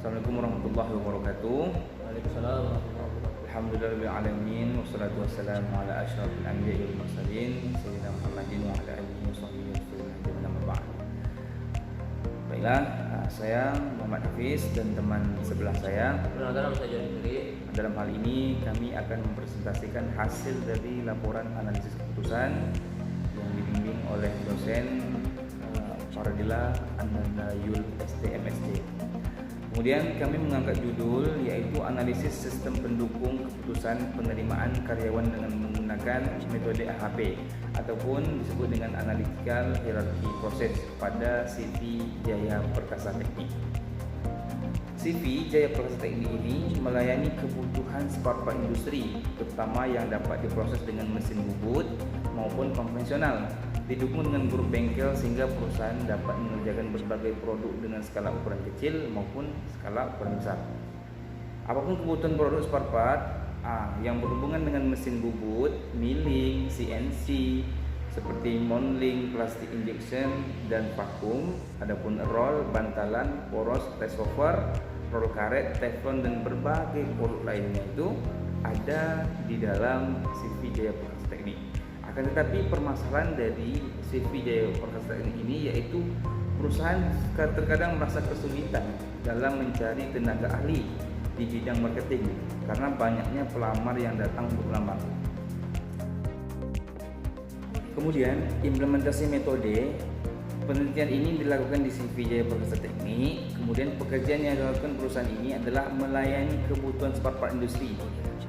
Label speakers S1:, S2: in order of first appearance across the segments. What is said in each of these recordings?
S1: Assalamualaikum warahmatullahi wabarakatuh.
S2: Waalaikumsalam warahmatullahi wabarakatuh.
S1: Alhamdulillahirabbil alamin wassalatu wassalamu ala asyrafil anbiya'i wal mursalin sayyidina Muhammadin wa ala alihi washabbihi wasallam. Amma ba'd. Baiklah, saya Muhammad Hafiz dan teman sebelah saya.
S2: Perkenalkan, nama saya Joni Sendiri.
S1: Dalam hal ini kami akan mempresentasikan hasil dari laporan analisis keputusan yang dibimbing oleh dosen Faradila Anandayul STMSC. Kemudian kami mengangkat judul yaitu analisis sistem pendukung keputusan penerimaan karyawan dengan menggunakan metode AHP ataupun disebut dengan analytical hierarchy process pada CV Jaya Perkasa Teknik. CV Jaya Perkasa Teknik ini melayani kebutuhan spare part industri, terutama yang dapat diproses dengan mesin bubut maupun konvensional, didukung dengan grup bengkel sehingga perusahaan dapat mengerjakan berbagai produk dengan skala ukuran kecil maupun skala ukuran besar. Apapun kebutuhan produk spare part yang berhubungan dengan mesin bubut, milling, CNC, seperti molding, plastik injection dan vakum, adapun roll, bantalan, poros, reservoir, roll karet, teflon dan berbagai produk lainnya itu ada di dalam CV Jaya Perkasa Teknik. Akan tetapi permasalahan dari CV Jaya Perkasa Teknik ini yaitu perusahaan terkadang merasa kesulitan dalam mencari tenaga ahli di bidang marketing karena banyaknya pelamar yang datang untuk melamar. Kemudian implementasi metode penelitian ini dilakukan di CV Jaya Perkasa Teknik. Kemudian pekerjaan yang dilakukan perusahaan ini adalah melayani kebutuhan spare part industri,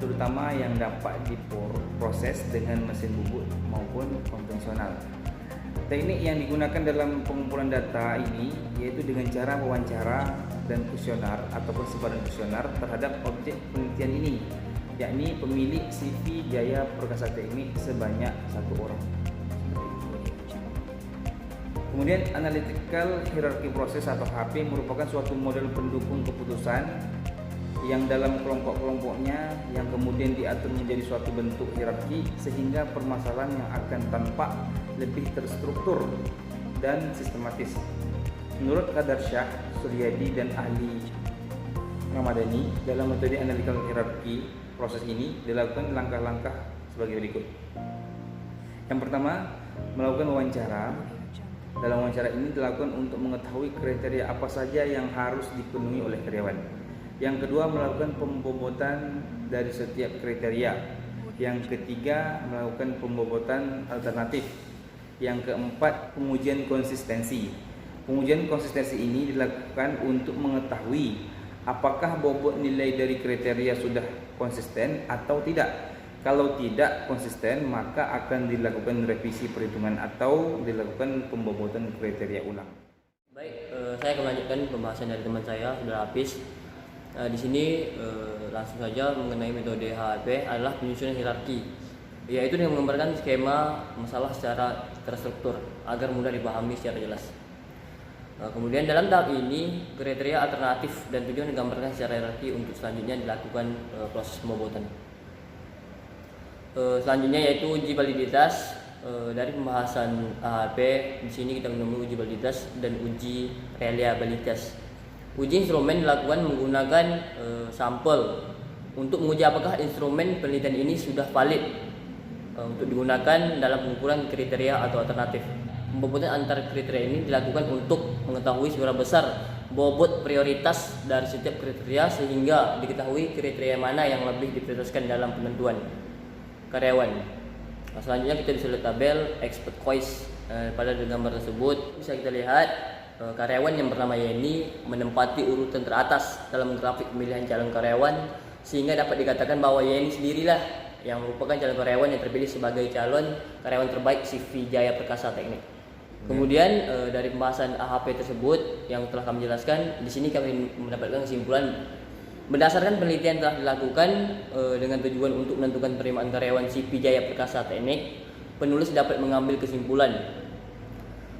S1: terutama yang dapat diproses dengan mesin bubut maupun konvensional. Teknik yang digunakan dalam pengumpulan data ini yaitu dengan cara wawancara dan kuesioner ataupun sebaran kuesioner terhadap objek penelitian ini, yakni pemilik CV Jaya Perkasa Teknik sebanyak 1 orang. Kemudian analytical hierarchy process atau HP merupakan suatu model pendukung keputusan yang dalam kelompok-kelompoknya yang kemudian diatur menjadi suatu bentuk hierarki sehingga permasalahan yang akan tampak lebih terstruktur dan sistematis. Menurut Kadarsyah, Suryadi dan ahli Ramadhani, dalam metode analytical hierarchy proses ini dilakukan langkah-langkah sebagai berikut. Yang pertama, melakukan wawancara. Dalam wawancara ini dilakukan untuk mengetahui kriteria apa saja yang harus dipenuhi oleh karyawan. Yang kedua, melakukan pembobotan dari setiap kriteria. Yang ketiga, melakukan pembobotan alternatif. Yang keempat, pengujian konsistensi. Pengujian konsistensi ini dilakukan untuk mengetahui apakah bobot nilai dari kriteria sudah konsisten atau tidak. Kalau tidak konsisten, maka akan dilakukan revisi perhitungan atau dilakukan pembobotan kriteria ulang.
S2: Baik, saya akan melanjutkan pembahasan dari teman saya, Saudara Hafiz. Di sini langsung saja mengenai metode HHP adalah penyusunan hierarki, yaitu dengan menggambarkan skema masalah secara terstruktur agar mudah dipahami secara jelas. Kemudian dalam tahap ini kriteria alternatif dan tujuan digambarkan secara hierarki untuk selanjutnya dilakukan proses pembobotan. Selanjutnya yaitu uji validitas. Dari pembahasan AHP di sini kita menemui uji validitas dan uji reliabilitas. Uji instrumen dilakukan menggunakan sampel untuk menguji apakah instrumen penelitian ini sudah valid untuk digunakan dalam pengukuran kriteria atau alternatif. Pembobotan antar kriteria ini dilakukan untuk mengetahui seberapa besar bobot prioritas dari setiap kriteria sehingga diketahui kriteria mana yang lebih diprioritaskan dalam penentuan karyawan. Selanjutnya kita bisa lihat tabel expert choice. Pada gambar tersebut bisa kita lihat karyawan yang bernama Yeni menempati urutan teratas dalam grafik pemilihan calon karyawan, sehingga dapat dikatakan bahwa Yeni sendirilah yang merupakan calon karyawan yang terpilih sebagai calon karyawan terbaik CV Jaya Perkasa Teknik. Kemudian dari pembahasan AHP tersebut yang telah kami jelaskan, di sini kami mendapatkan kesimpulan berdasarkan penelitian telah dilakukan dengan tujuan untuk menentukan penerimaan karyawan CV Jaya Perkasa Teknik, penulis dapat mengambil kesimpulan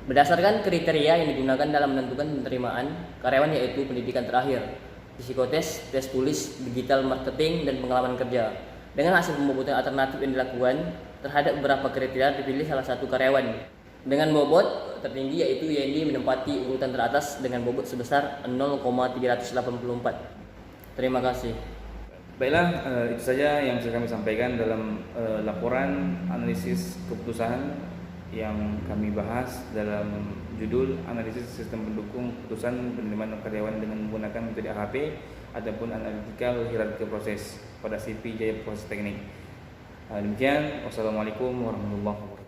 S2: berdasarkan kriteria yang digunakan dalam menentukan penerimaan karyawan yaitu pendidikan terakhir, psikotes, tes tulis, digital marketing, dan pengalaman kerja. Dengan hasil pembobotan alternatif yang dilakukan terhadap beberapa kriteria, dipilih salah satu karyawan dengan bobot tertinggi yaitu YND menempati urutan teratas dengan bobot sebesar 0,384. Terima kasih.
S1: Baiklah, itu saja yang bisa kami sampaikan dalam laporan analisis keputusan yang kami bahas dalam judul analisis sistem pendukung keputusan penerimaan karyawan dengan menggunakan metode AHP ataupun analytical hierarchy proses pada CP Jaya Proses Teknik. Demikian, wassalamualaikum warahmatullahi wabarakatuh.